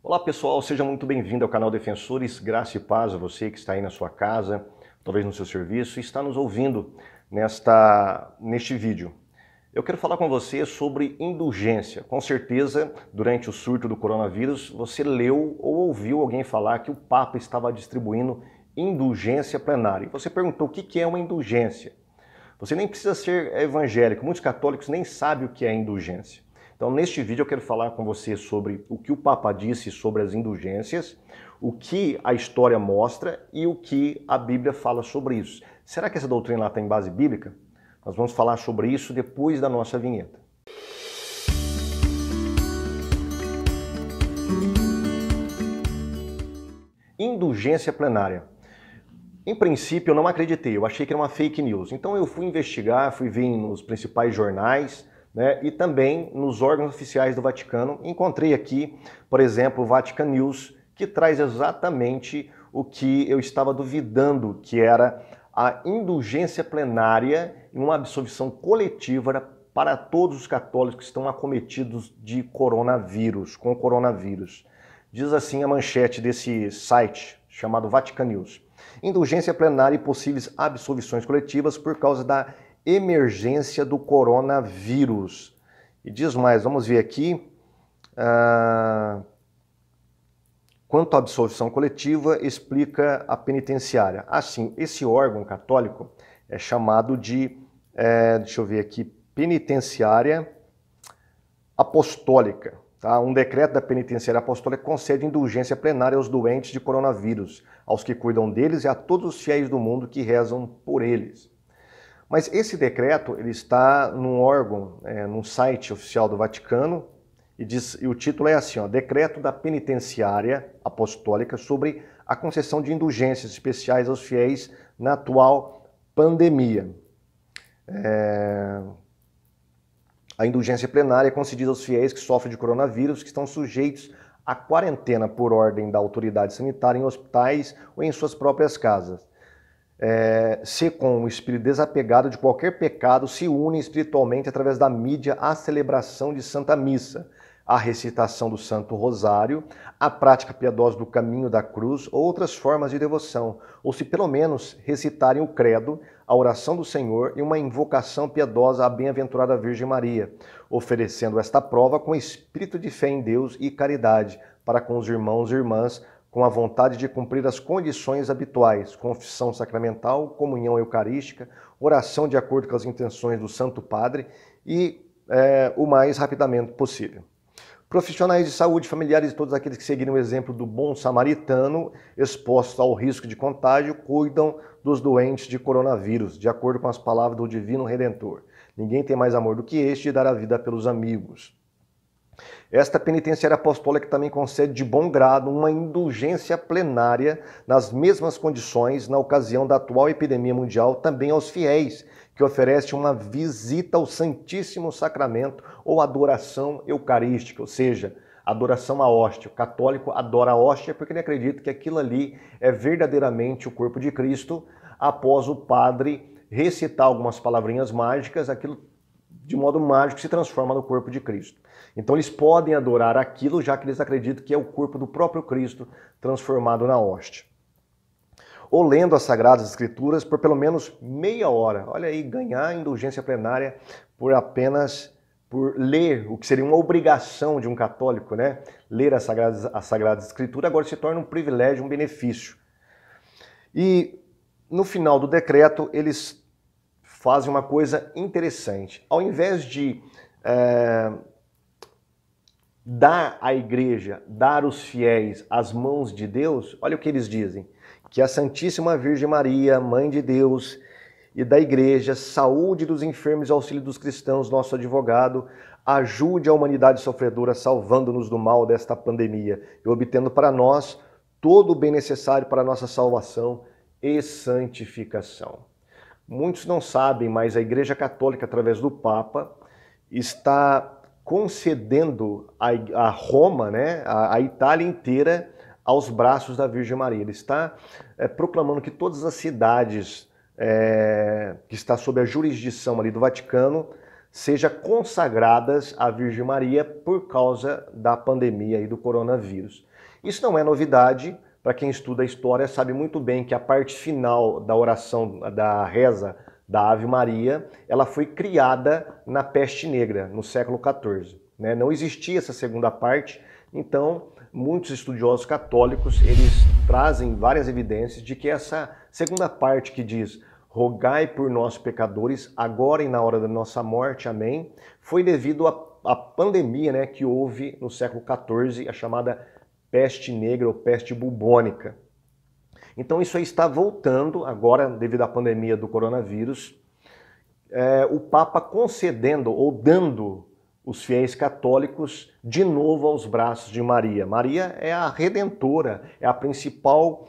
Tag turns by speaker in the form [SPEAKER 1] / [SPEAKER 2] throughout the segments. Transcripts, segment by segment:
[SPEAKER 1] Olá pessoal, seja muito bem-vindo ao canal Defensores, graça e paz a você que está aí na sua casa, talvez no seu serviço e está nos ouvindo neste vídeo. Eu quero falar com você sobre indulgência. Com certeza, durante o surto do coronavírus, você leu ou ouviu alguém falar que o Papa estava distribuindo indulgência plenária. E você perguntou o que é uma indulgência. Você nem precisa ser evangélico, muitos católicos nem sabem o que é indulgência. Então, neste vídeo eu quero falar com você sobre o que o Papa disse sobre as indulgências, o que a história mostra e o que a Bíblia fala sobre isso. Será que essa doutrina lá tem base bíblica? Nós vamos falar sobre isso depois da nossa vinheta. Indulgência plenária. Em princípio, eu não acreditei, eu achei que era uma fake news. Então eu fui investigar, fui ver nos principais jornais, e também nos órgãos oficiais do Vaticano. Encontrei aqui, por exemplo, o Vatican News, que traz exatamente o que eu estava duvidando, que era a indulgência plenária em uma absolvição coletiva para todos os católicos que estão acometidos de coronavírus, com coronavírus. Diz assim a manchete desse site, chamado Vatican News. Indulgência plenária e possíveis absolvições coletivas por causa da emergência do coronavírus. E diz mais, vamos ver aqui. Quanto à absolvição coletiva, explica a penitenciária. Assim, esse órgão católico é chamado de, deixa eu ver aqui, penitenciária apostólica. Tá? Um decreto da penitenciária apostólica concede indulgência plenária aos doentes de coronavírus, aos que cuidam deles e a todos os fiéis do mundo que rezam por eles. Mas esse decreto ele está num órgão, num site oficial do Vaticano, e o título é assim, ó, Decreto da Penitenciária Apostólica sobre a concessão de indulgências especiais aos fiéis na atual pandemia. A indulgência plenária é concedida aos fiéis que sofrem de coronavírus, que estão sujeitos à quarentena por ordem da autoridade sanitária em hospitais ou em suas próprias casas. Se com o espírito desapegado de qualquer pecado se unem espiritualmente através da mídia à celebração de Santa Missa, à recitação do Santo Rosário, à prática piedosa do caminho da cruz ou outras formas de devoção, ou se pelo menos recitarem o credo, a oração do Senhor e uma invocação piedosa à bem-aventurada Virgem Maria, oferecendo esta prova com espírito de fé em Deus e caridade para com os irmãos e irmãs, com a vontade de cumprir as condições habituais, confissão sacramental, comunhão eucarística, oração de acordo com as intenções do Santo Padre e o mais rapidamente possível. Profissionais de saúde, familiares e todos aqueles que seguiram o exemplo do bom samaritano, expostos ao risco de contágio, cuidam dos doentes de coronavírus, de acordo com as palavras do Divino Redentor. Ninguém tem mais amor do que este de dar a vida pelos amigos. Esta penitenciária apostólica também concede de bom grado uma indulgência plenária nas mesmas condições na ocasião da atual epidemia mundial também aos fiéis, que oferecem uma visita ao Santíssimo Sacramento ou adoração eucarística, ou seja, adoração à hóstia. O católico adora a hóstia porque ele acredita que aquilo ali é verdadeiramente o corpo de Cristo. Após o padre recitar algumas palavrinhas mágicas, aquilo de modo mágico se transforma no corpo de Cristo. Então eles podem adorar aquilo, já que eles acreditam que é o corpo do próprio Cristo transformado na hóstia. Ou lendo as Sagradas Escrituras por pelo menos meia hora. Olha aí, ganhar a indulgência plenária por ler, o que seria uma obrigação de um católico, né? Ler as Sagradas Escrituras agora se torna um privilégio, um benefício. E no final do decreto eles fazem uma coisa interessante. Ao invés de dar à igreja, dar os fiéis às mãos de Deus, olha o que eles dizem, que a Santíssima Virgem Maria, Mãe de Deus e da igreja, saúde dos enfermos e auxílio dos cristãos, nosso advogado, ajude a humanidade sofredora, salvando-nos do mal desta pandemia e obtendo para nós todo o bem necessário para a nossa salvação e santificação. Muitos não sabem, mas a Igreja Católica, através do Papa, está concedendo a Roma, né, a Itália inteira, aos braços da Virgem Maria. Ele está proclamando que todas as cidades que está sob a jurisdição ali do Vaticano sejam consagradas à Virgem Maria por causa da pandemia e do coronavírus. Isso não é novidade, para quem estuda a história sabe muito bem que a parte final da oração, da reza da Ave Maria, ela foi criada na peste negra, no século XIV. Não existia essa segunda parte, então muitos estudiosos católicos eles trazem várias evidências de que essa segunda parte que diz rogai por nós pecadores, agora e na hora da nossa morte, amém, foi devido à pandemia que houve no século XIV, a chamada peste negra ou peste bubônica. Então isso aí está voltando agora devido à pandemia do coronavírus, o Papa concedendo ou dando os fiéis católicos de novo aos braços de Maria. Maria é a redentora, é a principal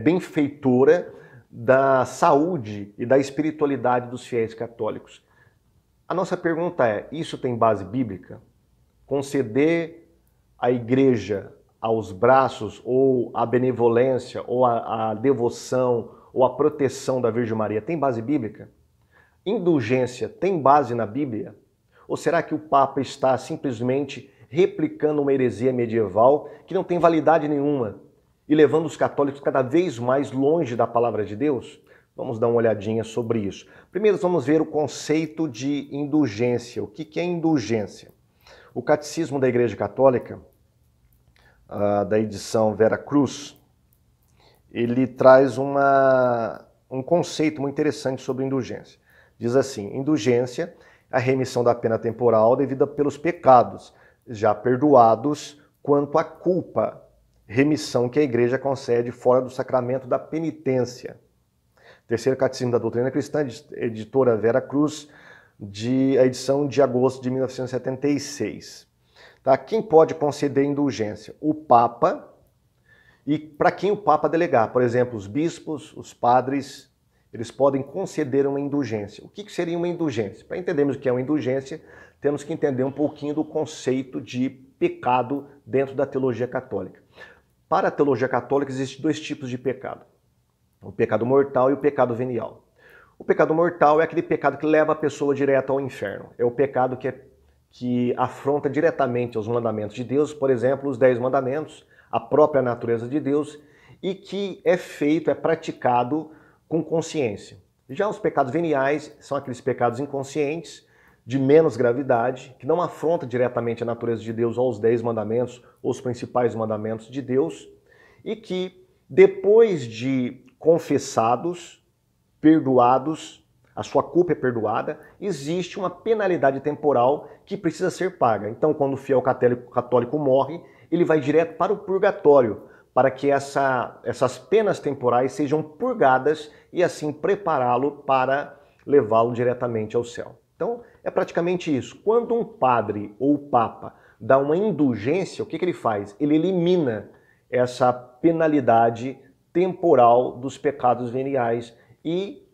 [SPEAKER 1] benfeitora da saúde e da espiritualidade dos fiéis católicos. A nossa pergunta é, isso tem base bíblica? Conceder a igreja aos braços, ou a benevolência, ou a devoção, ou a proteção da Virgem Maria tem base bíblica? Indulgência tem base na Bíblia? Ou será que o Papa está simplesmente replicando uma heresia medieval que não tem validade nenhuma e levando os católicos cada vez mais longe da palavra de Deus? Vamos dar uma olhadinha sobre isso. Primeiro vamos ver o conceito de indulgência. O que é indulgência? O Catecismo da Igreja Católica, da edição Vera Cruz, ele traz um conceito muito interessante sobre indulgência. Diz assim, indulgência é a remissão da pena temporal devida pelos pecados, já perdoados quanto à culpa, remissão que a Igreja concede fora do sacramento da penitência. Terceiro Catecismo da Doutrina Cristã, editora Vera Cruz, a edição de agosto de 1976. Tá? Quem pode conceder indulgência? O Papa, e para quem o Papa delegar. Por exemplo, os bispos, os padres, eles podem conceder uma indulgência. O que seria uma indulgência? Para entendermos o que é uma indulgência, temos que entender um pouquinho do conceito de pecado dentro da teologia católica. Para a teologia católica existem dois tipos de pecado. O pecado mortal e o pecado venial. O pecado mortal é aquele pecado que leva a pessoa direto ao inferno. É o pecado que afronta diretamente os mandamentos de Deus, por exemplo, os 10 mandamentos, a própria natureza de Deus, e que é praticado com consciência. Já os pecados veniais são aqueles pecados inconscientes, de menos gravidade, que não afrontam diretamente a natureza de Deus aos 10 mandamentos, os principais mandamentos de Deus, e que, depois de confessados, perdoados, a sua culpa é perdoada, existe uma penalidade temporal que precisa ser paga. Então, quando o fiel católico morre, ele vai direto para o purgatório, para que essas penas temporais sejam purgadas e assim prepará-lo para levá-lo diretamente ao céu. Então, é praticamente isso. Quando um padre ou papa dá uma indulgência, o que ele faz? Ele elimina essa penalidade temporal dos pecados veniais e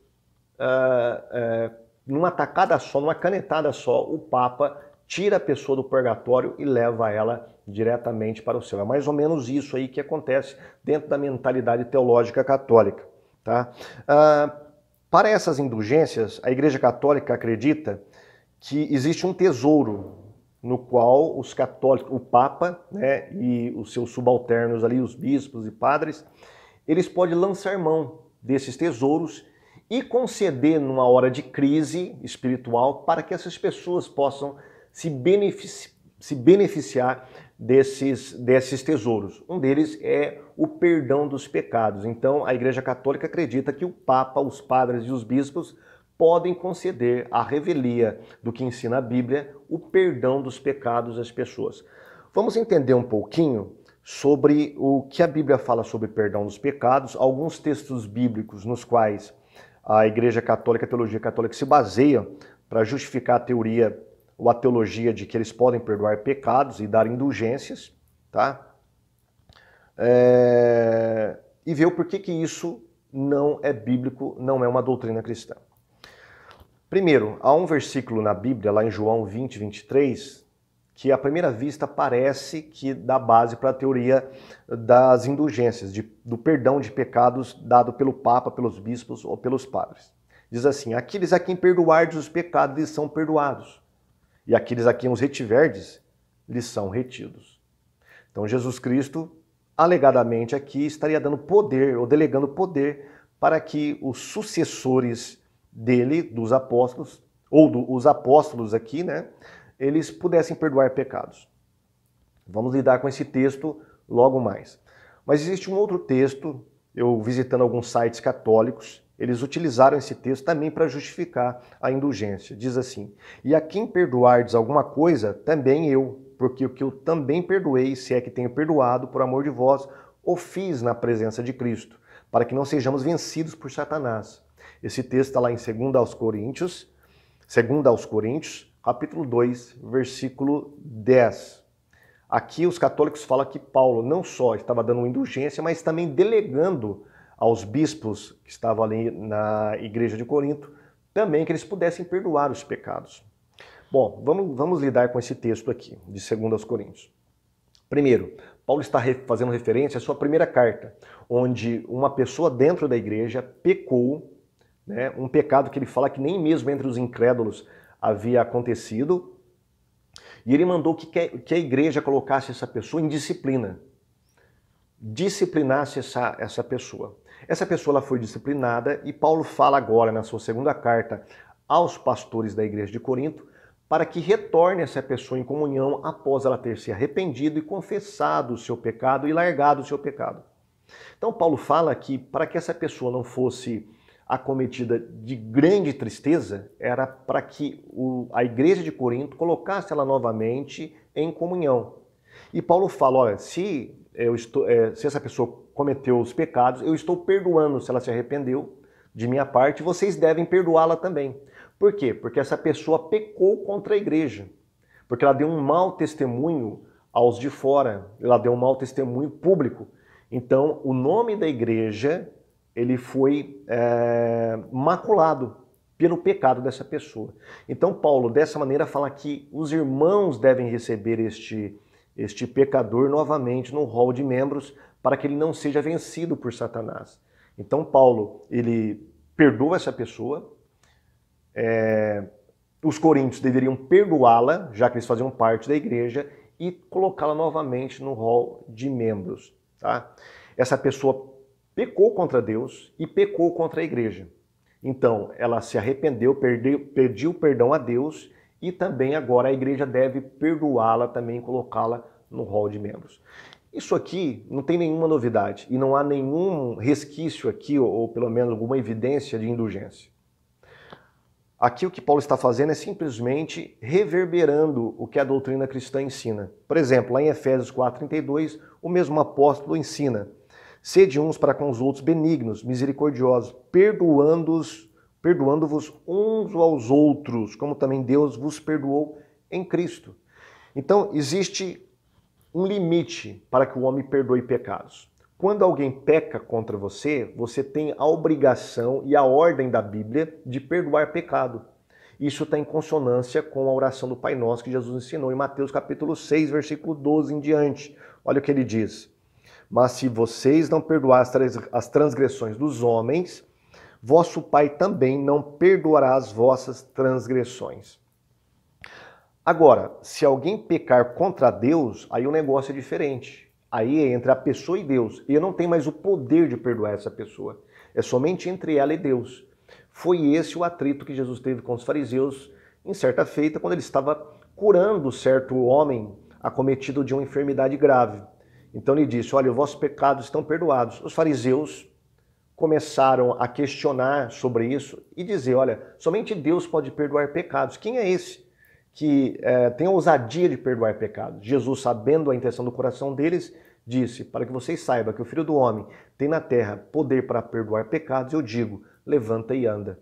[SPEAKER 1] numa tacada só, numa canetada só, o Papa tira a pessoa do purgatório e leva ela diretamente para o céu. É mais ou menos isso aí que acontece dentro da mentalidade teológica católica. Tá? Para essas indulgências, a Igreja Católica acredita que existe um tesouro no qual os católicos, o Papa, e os seus subalternos ali, os bispos e padres, eles podem lançar mão desses tesouros e conceder numa hora de crise espiritual para que essas pessoas possam se beneficiar desses tesouros. Um deles é o perdão dos pecados. Então, a Igreja Católica acredita que o Papa, os padres e os bispos podem conceder à revelia do que ensina a Bíblia o perdão dos pecados às pessoas. Vamos entender um pouquinho sobre o que a Bíblia fala sobre perdão dos pecados, alguns textos bíblicos nos quais a Igreja Católica, a teologia católica se baseia para justificar a teoria ou a teologia de que eles podem perdoar pecados e dar indulgências, tá? E ver o porquê que isso não é bíblico, não é uma doutrina cristã. Primeiro, há um versículo na Bíblia, lá em João 20, 23, que à primeira vista parece que dá base para a teoria das indulgências, do perdão de pecados dado pelo Papa, pelos bispos ou pelos padres. Diz assim: aqueles a quem perdoardes os pecados lhes são perdoados, e aqueles a quem os retiverdes lhes são retidos. Então Jesus Cristo, alegadamente aqui, estaria dando poder, ou delegando poder, para que os sucessores dele, dos apóstolos, ou os apóstolos aqui, né, eles pudessem perdoar pecados. Vamos lidar com esse texto logo mais. Mas existe um outro texto, eu visitando alguns sites católicos, eles utilizaram esse texto também para justificar a indulgência. Diz assim: e a quem perdoardes alguma coisa, também eu, porque o que eu também perdoei, se é que tenho perdoado, por amor de vós, o fiz na presença de Cristo, para que não sejamos vencidos por Satanás. Esse texto está lá em 2 Coríntios, capítulo 2, versículo 10. Aqui os católicos falam que Paulo não só estava dando indulgência, mas também delegando aos bispos que estavam ali na igreja de Corinto, também que eles pudessem perdoar os pecados. Bom, vamos lidar com esse texto aqui, de 2 Coríntios. Primeiro, Paulo está fazendo referência à sua primeira carta, onde uma pessoa dentro da igreja pecou, né, um pecado que ele fala que nem mesmo entre os incrédulos havia acontecido, e ele mandou que a igreja colocasse essa pessoa em disciplina, disciplinasse essa pessoa. Essa pessoa ela foi disciplinada e Paulo fala agora na sua segunda carta aos pastores da igreja de Corinto para que retorne essa pessoa em comunhão após ela ter se arrependido e confessado o seu pecado e largado o seu pecado. Então Paulo fala que para que essa pessoa não fosse acometida de grande tristeza, era para que a igreja de Corinto colocasse ela novamente em comunhão. E Paulo fala, olha, se essa pessoa cometeu os pecados, eu estou perdoando se ela se arrependeu de minha parte, vocês devem perdoá-la também. Por quê? Porque essa pessoa pecou contra a igreja, porque ela deu um mau testemunho aos de fora, ela deu um mau testemunho público. Então, o nome da igreja, ele foi maculado pelo pecado dessa pessoa. Então, Paulo, dessa maneira, fala que os irmãos devem receber este pecador novamente no rol de membros para que ele não seja vencido por Satanás. Então, Paulo, ele perdoa essa pessoa, os coríntios deveriam perdoá-la, já que eles faziam parte da igreja, e colocá-la novamente no rol de membros. Tá? Essa pessoa pecou contra Deus e pecou contra a igreja. Então, ela se arrependeu, pediu perdão a Deus e também agora a igreja deve perdoá-la também, colocá-la no rol de membros. Isso aqui não tem nenhuma novidade e não há nenhum resquício aqui, ou pelo menos alguma evidência de indulgência. Aqui o que Paulo está fazendo é simplesmente reverberando o que a doutrina cristã ensina. Por exemplo, lá em Efésios 4:32, o mesmo apóstolo ensina: sede uns para com os outros benignos, misericordiosos, perdoando-vos uns aos outros, como também Deus vos perdoou em Cristo. Então, existe um limite para que o homem perdoe pecados. Quando alguém peca contra você, você tem a obrigação e a ordem da Bíblia de perdoar pecado. Isso está em consonância com a oração do Pai Nosso que Jesus ensinou em Mateus capítulo 6, versículo 12 em diante. Olha o que ele diz: mas se vocês não perdoarem as transgressões dos homens, vosso Pai também não perdoará as vossas transgressões. Agora, se alguém pecar contra Deus, aí o negócio é diferente. Aí é entre a pessoa e Deus. E eu não tenho mais o poder de perdoar essa pessoa. É somente entre ela e Deus. Foi esse o atrito que Jesus teve com os fariseus em certa feita, quando ele estava curando certo homem acometido de uma enfermidade grave. Então ele disse: olha, os vossos pecados estão perdoados. Os fariseus começaram a questionar sobre isso e dizer: olha, somente Deus pode perdoar pecados. Quem é esse que tem a ousadia de perdoar pecados? Jesus, sabendo a intenção do coração deles, disse: para que vocês saibam que o Filho do Homem tem na terra poder para perdoar pecados, eu digo, levanta e anda.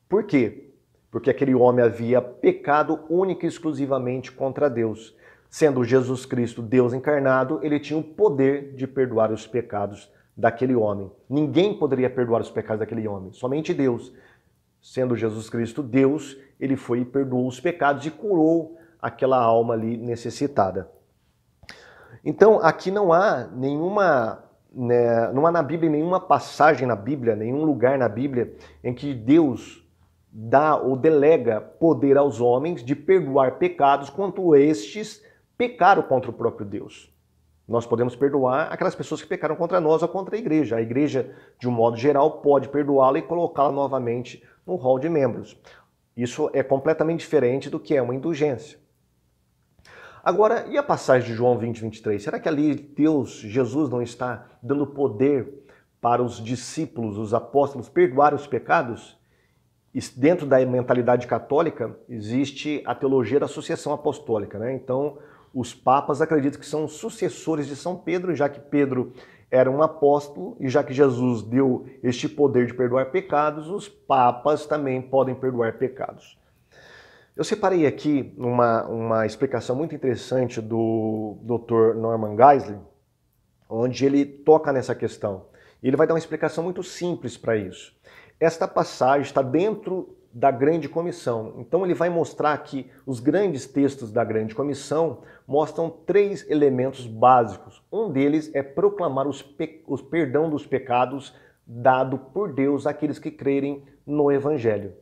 [SPEAKER 1] Por quê? Porque aquele homem havia pecado única e exclusivamente contra Deus. Sendo Jesus Cristo Deus encarnado, ele tinha o poder de perdoar os pecados daquele homem. Ninguém poderia perdoar os pecados daquele homem, somente Deus. Sendo Jesus Cristo Deus, ele foi e perdoou os pecados e curou aquela alma ali necessitada. Então, aqui não há nenhuma né, não há na Bíblia nenhuma passagem na Bíblia, nenhum lugar na Bíblia em que Deus dá ou delega poder aos homens de perdoar pecados quanto estes pecaram contra o próprio Deus. Nós podemos perdoar aquelas pessoas que pecaram contra nós ou contra a igreja. A igreja, de um modo geral, pode perdoá-la e colocá-la novamente no rol de membros. Isso é completamente diferente do que é uma indulgência. Agora, e a passagem de João 20, 23? Será que ali Deus, Jesus, não está dando poder para os discípulos, os apóstolos, perdoar os pecados? Dentro da mentalidade católica, existe a teologia da sucessão apostólica, né? Então, os papas acreditam que são sucessores de São Pedro, já que Pedro era um apóstolo e já que Jesus deu este poder de perdoar pecados, os papas também podem perdoar pecados. Eu separei aqui uma explicação muito interessante do Dr. Norman Geisler, onde ele toca nessa questão. E ele vai dar uma explicação muito simples para isso. Esta passagem está dentro da Grande Comissão. Então ele vai mostrar que os grandes textos da Grande Comissão mostram 3 elementos básicos. Um deles é proclamar o perdão dos pecados dado por Deus àqueles que crerem no Evangelho.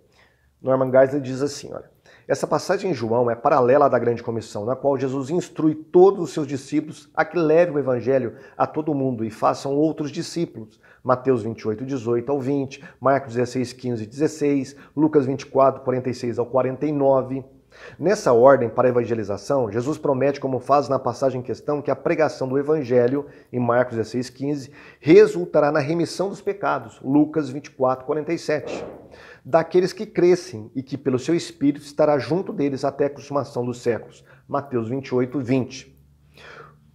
[SPEAKER 1] Norman Geisler diz assim, olha, essa passagem em João é paralela à da Grande Comissão, na qual Jesus instrui todos os seus discípulos a que levem o Evangelho a todo mundo e façam outros discípulos. Mateus 28, 18 ao 20, Marcos 16, 15 e 16, Lucas 24, 46 ao 49. Nessa ordem para a evangelização, Jesus promete, como faz na passagem em questão, que a pregação do Evangelho, em Marcos 16, 15, resultará na remissão dos pecados, Lucas 24, 47. Daqueles que crescem e que pelo seu Espírito estará junto deles até a consumação dos séculos. Mateus 28, 20.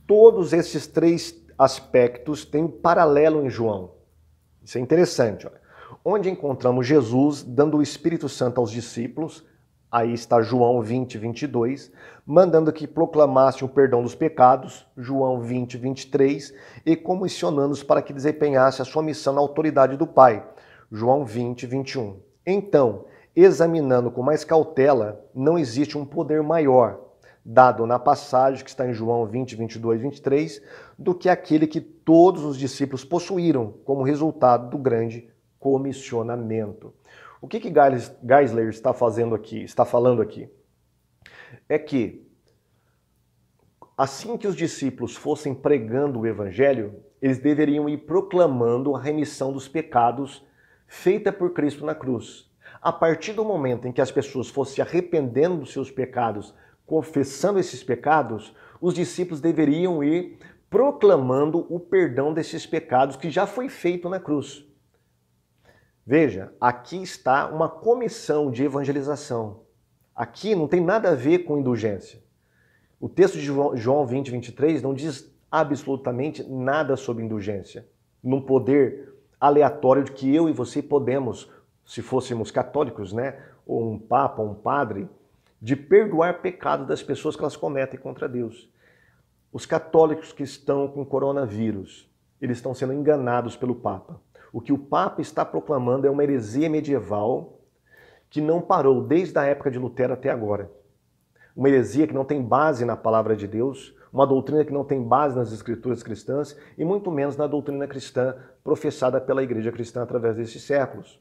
[SPEAKER 1] Todos esses 3 aspectos têm um paralelo em João. Isso é interessante. Olha. Onde encontramos Jesus dando o Espírito Santo aos discípulos, aí está João 20, 22, mandando que proclamassem o perdão dos pecados, João 20, 23, e comissionando-os para que desempenhassem a sua missão na autoridade do Pai, João 20, 21. Então, examinando com mais cautela, não existe um poder maior, dado na passagem que está em João 20, 22, 23, do que aquele que todos os discípulos possuíram como resultado do grande comissionamento. O que Geisler está falando aqui? É que, assim que os discípulos fossem pregando o Evangelho, eles deveriam ir proclamando a remissão dos pecados feita por Cristo na cruz. A partir do momento em que as pessoas fossem se arrependendo dos seus pecados, confessando esses pecados, os discípulos deveriam ir proclamando o perdão desses pecados que já foi feito na cruz. Veja, aqui está uma comissão de evangelização. Aqui não tem nada a ver com indulgência. O texto de João 20, 23 não diz absolutamente nada sobre indulgência, num poder aleatório de que eu e você podemos, se fôssemos católicos, né, ou um papa, um padre, de perdoar pecados das pessoas que elas cometem contra Deus. Os católicos que estão com coronavírus, eles estão sendo enganados pelo Papa. O que o Papa está proclamando é uma heresia medieval que não parou desde a época de Lutero até agora. Uma heresia que não tem base na palavra de Deus, uma doutrina que não tem base nas escrituras cristãs e muito menos na doutrina cristã professada pela Igreja Cristã através desses séculos.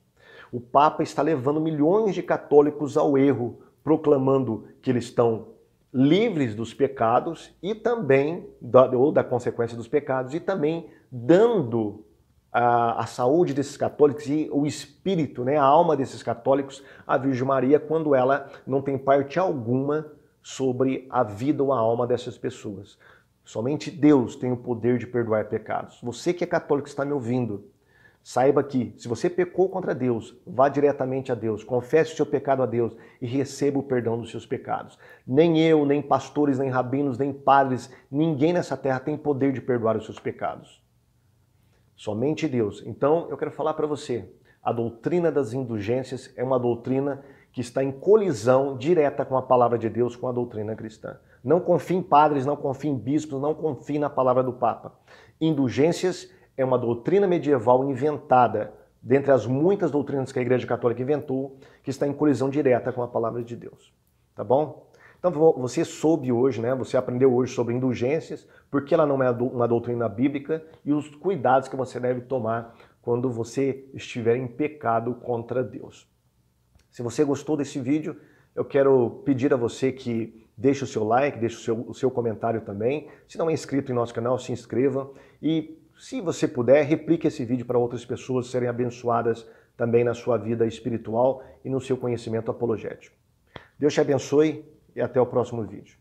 [SPEAKER 1] O Papa está levando milhões de católicos ao erro, proclamando que eles estão livres dos pecados e também, ou da consequência dos pecados, e também dando a saúde desses católicos e o espírito, né, a alma desses católicos à Virgem Maria, quando ela não tem parte alguma sobre a vida ou a alma dessas pessoas. Somente Deus tem o poder de perdoar pecados. Você que é católico está me ouvindo, saiba que se você pecou contra Deus, vá diretamente a Deus, confesse o seu pecado a Deus e receba o perdão dos seus pecados. Nem eu, nem pastores, nem rabinos, nem padres, ninguém nessa terra tem poder de perdoar os seus pecados. Somente Deus. Então, eu quero falar para você, a doutrina das indulgências é uma doutrina que está em colisão direta com a palavra de Deus, com a doutrina cristã. Não confie em padres, não confie em bispos, não confie na palavra do Papa. Indulgências é uma doutrina medieval inventada, dentre as muitas doutrinas que a Igreja Católica inventou, que está em colisão direta com a palavra de Deus. Tá bom? Então você soube hoje, né? Você aprendeu hoje sobre indulgências, porque ela não é uma doutrina bíblica e os cuidados que você deve tomar quando você estiver em pecado contra Deus. Se você gostou desse vídeo, eu quero pedir a você que deixe o seu like, deixe o seu comentário também. Se não é inscrito em nosso canal, se inscreva. E se você puder, replique esse vídeo para outras pessoas serem abençoadas também na sua vida espiritual e no seu conhecimento apologético. Deus te abençoe e até o próximo vídeo.